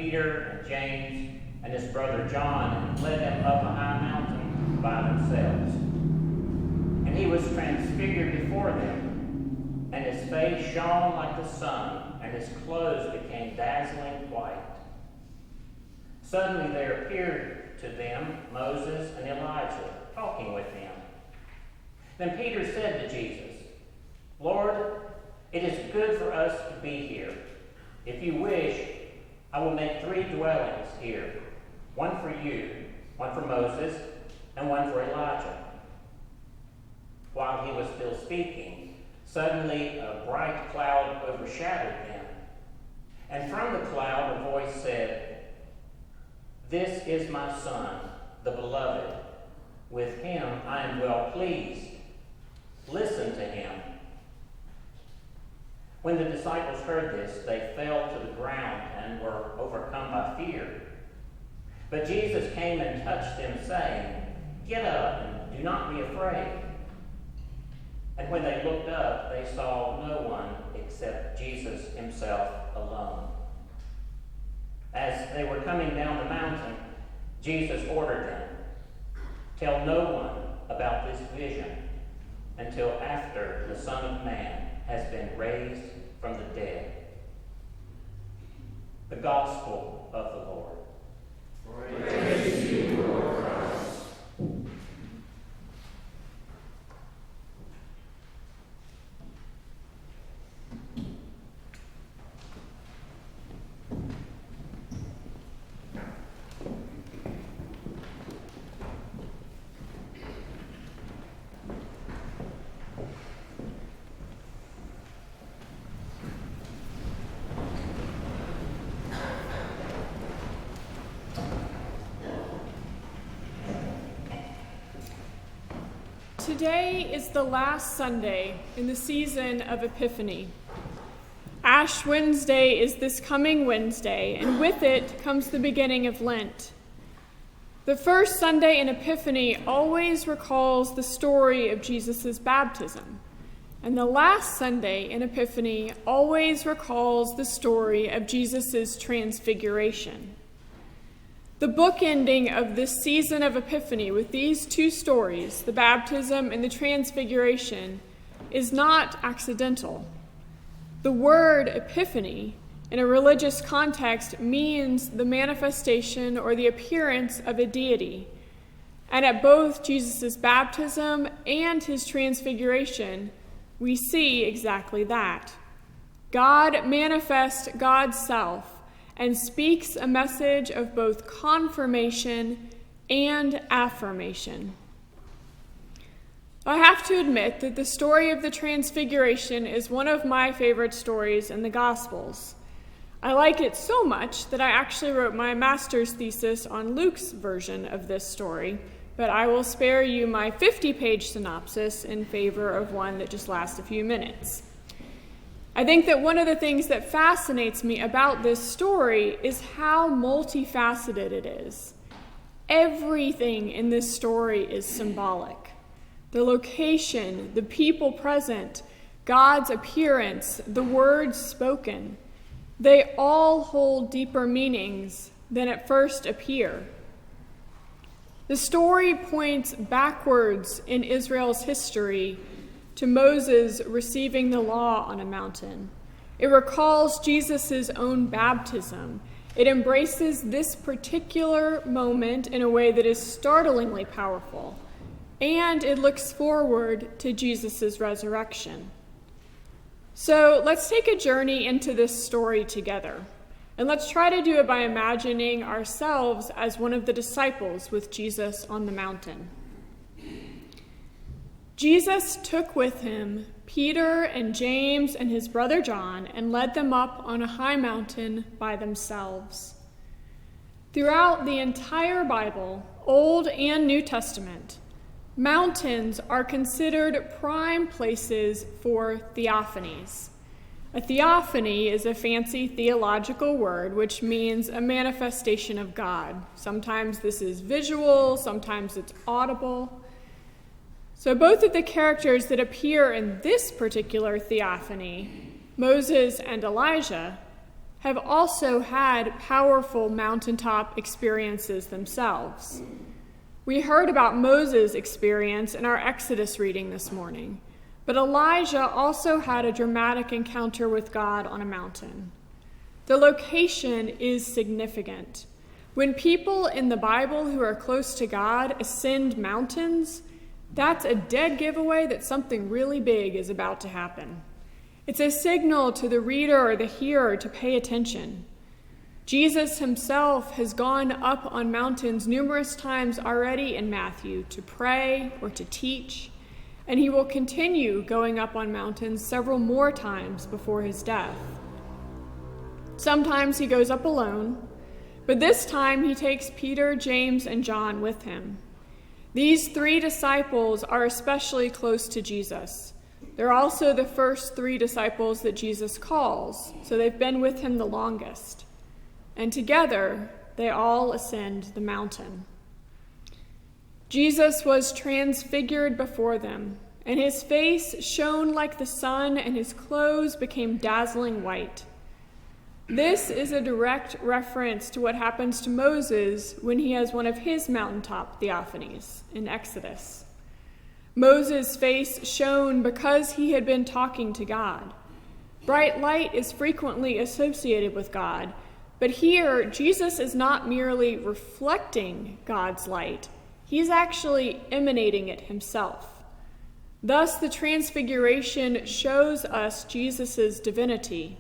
Peter and James and his brother John and led them up a high mountain by themselves. And he was transfigured before them, and his face shone like the sun, and his clothes became dazzling white. Suddenly there appeared to them Moses and Elijah, talking with him. Then Peter said to Jesus, "Lord, it is good for us to be here. If you wish, I will make 3 dwellings here, one for you, one for Moses, and one for Elijah." While he was still speaking, suddenly a bright cloud overshadowed them. And from the cloud a voice said, "This is my Son, the beloved. With him I am well pleased. Listen to him." When the disciples heard this, they fell to the ground and were overcome by fear. But Jesus came and touched them, saying, "Get up and do not be afraid." And when they looked up, they saw no one except Jesus himself alone. As they were coming down the mountain, Jesus ordered them, "Tell no one about this vision until after the Son of Man has been raised from the dead." The Gospel of the Lord. Praise to you, Lord Christ. Today is the last Sunday in the season of Epiphany. Ash Wednesday is this coming Wednesday, and with it comes the beginning of Lent. The first Sunday in Epiphany always recalls the story of Jesus' baptism, and the last Sunday in Epiphany always recalls the story of Jesus' transfiguration. The bookending of this season of Epiphany with these 2 stories, the baptism and the transfiguration, is not accidental. The word epiphany, in a religious context, means the manifestation or the appearance of a deity. And at both Jesus' baptism and his transfiguration, we see exactly that. God manifests God's self and speaks a message of both confirmation and affirmation. I have to admit that the story of the Transfiguration is one of my favorite stories in the Gospels. I like it so much that I actually wrote my master's thesis on Luke's version of this story, but I will spare you my 50-page synopsis in favor of one that just lasts a few minutes. I think that one of the things that fascinates me about this story is how multifaceted it is. Everything in this story is symbolic. The location, the people present, God's appearance, the words spoken, they all hold deeper meanings than at first appear. The story points backwards in Israel's history to Moses receiving the law on a mountain. It recalls Jesus' own baptism. It embraces this particular moment in a way that is startlingly powerful. And it looks forward to Jesus' resurrection. So let's take a journey into this story together. And let's try to do it by imagining ourselves as one of the disciples with Jesus on the mountain. Jesus took with him Peter and James and his brother John and led them up on a high mountain by themselves. Throughout the entire Bible, Old and New Testament, mountains are considered prime places for theophanies. A theophany is a fancy theological word which means a manifestation of God. Sometimes this is visual, sometimes it's audible. So both of the characters that appear in this particular theophany, Moses and Elijah, have also had powerful mountaintop experiences themselves. We heard about Moses' experience in our Exodus reading this morning, but Elijah also had a dramatic encounter with God on a mountain. The location is significant. When people in the Bible who are close to God ascend mountains, that's a dead giveaway that something really big is about to happen. It's a signal to the reader or the hearer to pay attention. Jesus himself has gone up on mountains numerous times already in Matthew to pray or to teach, and he will continue going up on mountains several more times before his death. Sometimes he goes up alone, but this time he takes Peter, James, and John with him. These 3 disciples are especially close to Jesus. They're also the first 3 disciples that Jesus calls, so they've been with him the longest. And together, they all ascend the mountain. Jesus was transfigured before them, and his face shone like the sun, and his clothes became dazzling white. This is a direct reference to what happens to Moses when he has one of his mountaintop theophanies in Exodus. Moses' face shone because he had been talking to God. Bright light is frequently associated with God, but here Jesus is not merely reflecting God's light, he's actually emanating it himself. Thus, the transfiguration shows us Jesus' divinity.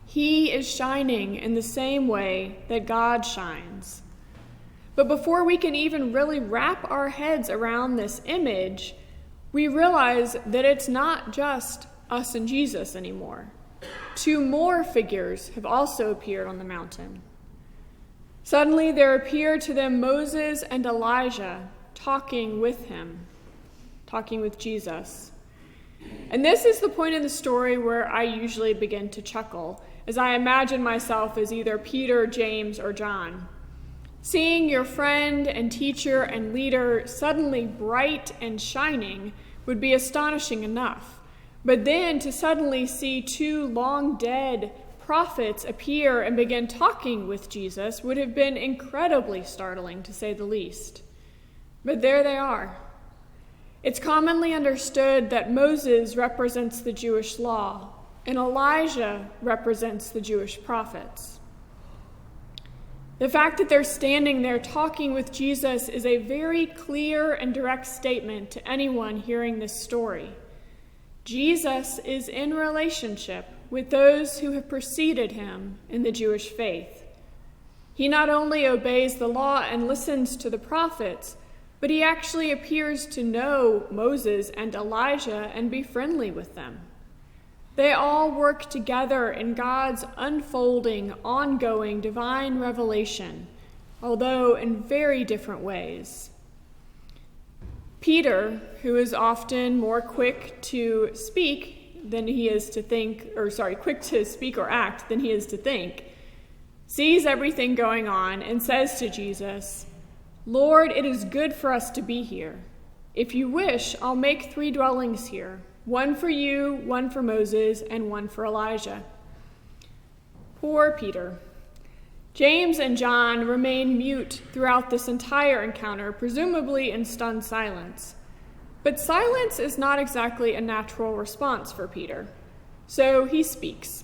He is shining in the same way that God shines. But before we can even really wrap our heads around this image, we realize that it's not just us and Jesus anymore. 2 more figures have also appeared on the mountain. Suddenly there appeared to them Moses and Elijah talking with Jesus. And this is the point in the story where I usually begin to chuckle, as I imagine myself as either Peter, James, or John. Seeing your friend and teacher and leader suddenly bright and shining would be astonishing enough. But then to suddenly see 2 long-dead prophets appear and begin talking with Jesus would have been incredibly startling, to say the least. But there they are. It's commonly understood that Moses represents the Jewish law, and Elijah represents the Jewish prophets. The fact that they're standing there talking with Jesus is a very clear and direct statement to anyone hearing this story. Jesus is in relationship with those who have preceded him in the Jewish faith. He not only obeys the law and listens to the prophets, but he actually appears to know Moses and Elijah and be friendly with them. They all work together in God's unfolding, ongoing divine revelation, although in very different ways. Peter, who is often more quick to speak than he is to think, quick to speak or act than he is to think, sees everything going on and says to Jesus, "Lord, it is good for us to be here. If you wish, I'll make 3 dwellings here. One for you, one for Moses, and one for Elijah." Poor Peter. James and John remain mute throughout this entire encounter, presumably in stunned silence. But silence is not exactly a natural response for Peter. So he speaks.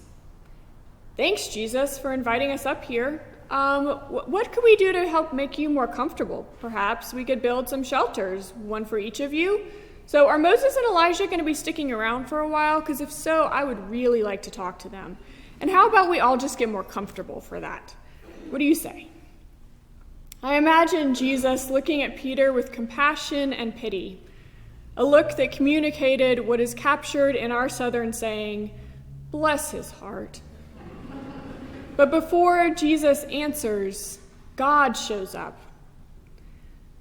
"Thanks, Jesus, for inviting us up here. What could we do to help make you more comfortable? Perhaps we could build some shelters, one for each of you. So are Moses and Elijah going to be sticking around for a while? Because if so, I would really like to talk to them. And how about we all just get more comfortable for that? What do you say?" I imagine Jesus looking at Peter with compassion and pity, a look that communicated what is captured in our Southern saying, "Bless his heart." But before Jesus answers, God shows up.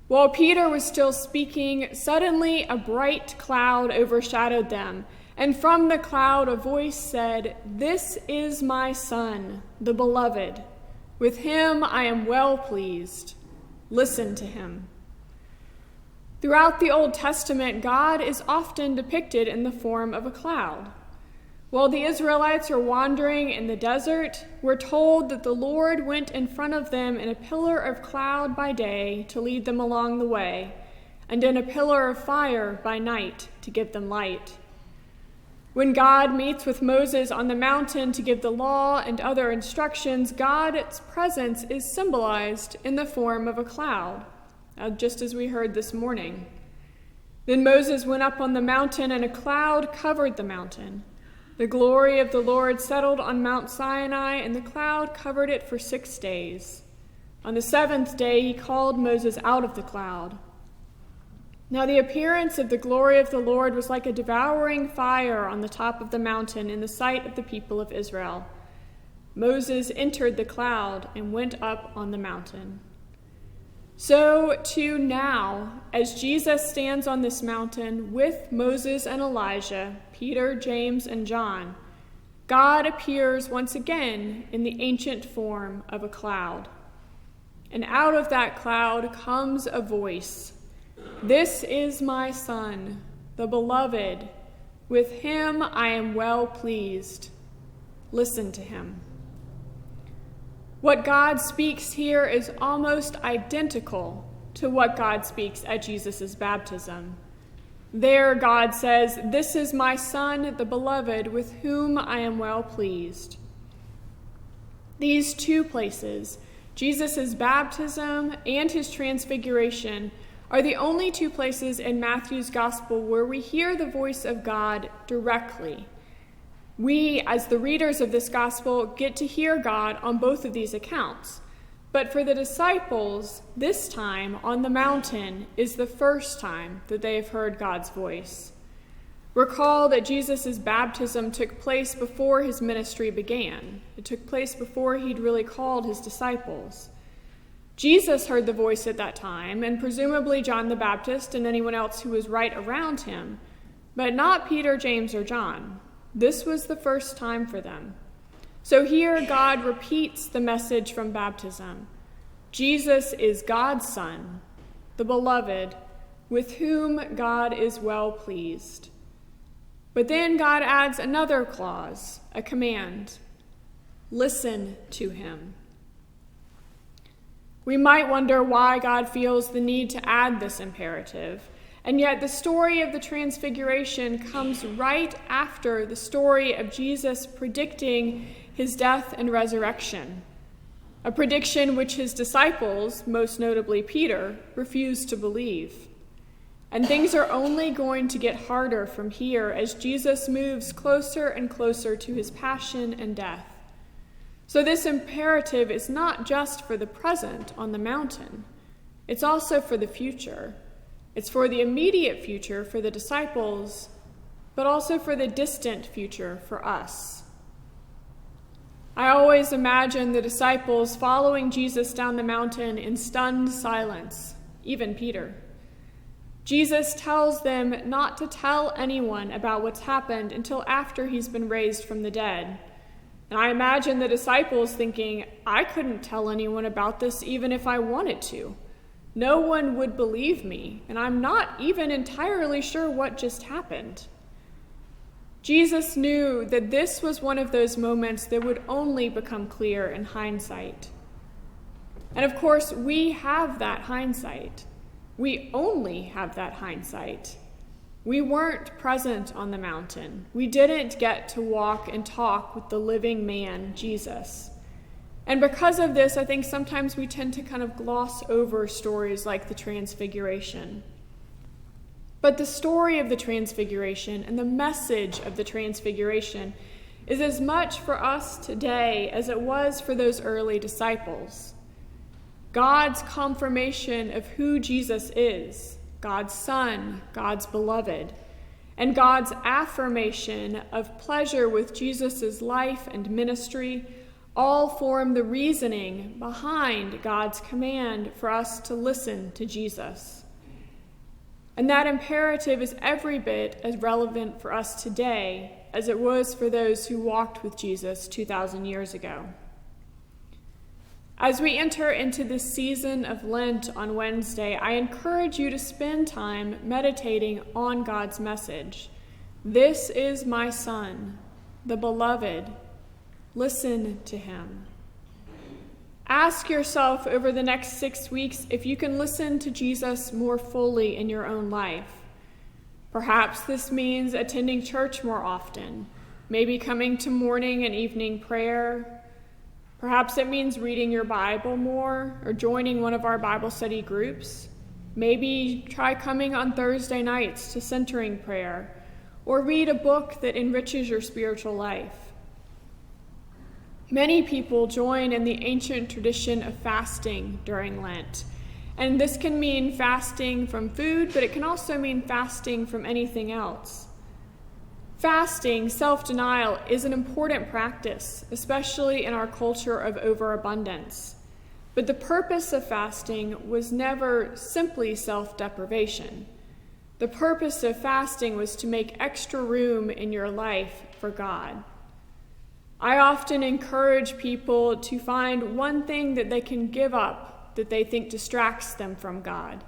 While Peter was still speaking, suddenly a bright cloud overshadowed them, and from the cloud a voice said, "This is my Son, the Beloved. With him I am well pleased. Listen to him." Throughout the Old Testament, God is often depicted in the form of a cloud. While the Israelites are wandering in the desert, we're told that the Lord went in front of them in a pillar of cloud by day to lead them along the way, and in a pillar of fire by night to give them light. When God meets with Moses on the mountain to give the law and other instructions, God's presence is symbolized in the form of a cloud, just as we heard this morning. Then Moses went up on the mountain, and a cloud covered the mountain. The glory of the Lord settled on Mount Sinai, and the cloud covered it for 6 days. On the 7th day, he called Moses out of the cloud. Now the appearance of the glory of the Lord was like a devouring fire on the top of the mountain in the sight of the people of Israel. Moses entered the cloud and went up on the mountain. So too now, as Jesus stands on this mountain with Moses and Elijah, Peter, James, and John, God appears once again in the ancient form of a cloud. And out of that cloud comes a voice. This is my Son, the beloved. With him I am well pleased. Listen to him. What God speaks here is almost identical to what God speaks at Jesus' baptism. There, God says, "This is my Son, the beloved, with whom I am well pleased." These two places, Jesus' baptism and his transfiguration, are the only two places in Matthew's gospel where we hear the voice of God directly. We, as the readers of this gospel, get to hear God on both of these accounts. But for the disciples, this time on the mountain is the first time that they have heard God's voice. Recall that Jesus' baptism took place before his ministry began. It took place before he'd really called his disciples. Jesus heard the voice at that time, and presumably John the Baptist and anyone else who was right around him, but not Peter, James, or John. This was the first time for them. So here God repeats the message from baptism. Jesus is God's Son, the beloved, with whom God is well pleased. But then God adds another clause, a command. Listen to him. We might wonder why God feels the need to add this imperative, and yet the story of the Transfiguration comes right after the story of Jesus predicting his death and resurrection, a prediction which his disciples, most notably Peter, refused to believe. And things are only going to get harder from here as Jesus moves closer and closer to his passion and death. So this imperative is not just for the present on the mountain. It's also for the future. It's for the immediate future for the disciples, but also for the distant future for us. I always imagine the disciples following Jesus down the mountain in stunned silence, even Peter. Jesus tells them not to tell anyone about what's happened until after he's been raised from the dead. And I imagine the disciples thinking, I couldn't tell anyone about this even if I wanted to. No one would believe me, and I'm not even entirely sure what just happened. Jesus knew that this was one of those moments that would only become clear in hindsight. And of course, we have that hindsight. We only have that hindsight. We weren't present on the mountain. We didn't get to walk and talk with the living man, Jesus. And because of this, I think sometimes we tend to kind of gloss over stories like the Transfiguration. But the story of the Transfiguration and the message of the Transfiguration is as much for us today as it was for those early disciples. God's confirmation of who Jesus is, God's Son, God's beloved, and God's affirmation of pleasure with Jesus' life and ministry all form the reasoning behind God's command for us to listen to Jesus. And that imperative is every bit as relevant for us today as it was for those who walked with Jesus 2,000 years ago. As we enter into this season of Lent on Wednesday, I encourage you to spend time meditating on God's message. This is my Son, the beloved. Listen to him. Ask yourself over the next 6 weeks if you can listen to Jesus more fully in your own life. Perhaps this means attending church more often, maybe coming to morning and evening prayer. Perhaps it means reading your Bible more or joining one of our Bible study groups. Maybe try coming on Thursday nights to centering prayer, or read a book that enriches your spiritual life. Many people join in the ancient tradition of fasting during Lent, and this can mean fasting from food, but it can also mean fasting from anything else. Fasting, self-denial, is an important practice, especially in our culture of overabundance. But the purpose of fasting was never simply self-deprivation. The purpose of fasting was to make extra room in your life for God. I often encourage people to find one thing that they can give up that they think distracts them from God,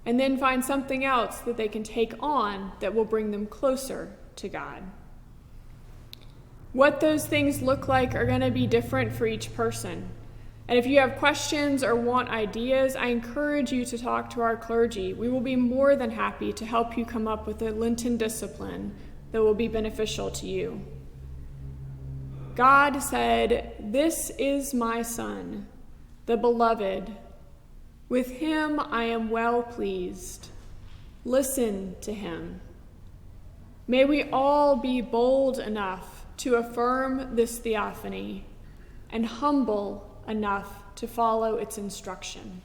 and then find something else that they can take on that will bring them closer to God. What those things look like are going to be different for each person. And if you have questions or want ideas, I encourage you to talk to our clergy. We will be more than happy to help you come up with a Lenten discipline that will be beneficial to you. God said, "This is my Son, the beloved. With him I am well pleased. Listen to him." May we all be bold enough to affirm this theophany and humble enough to follow its instruction.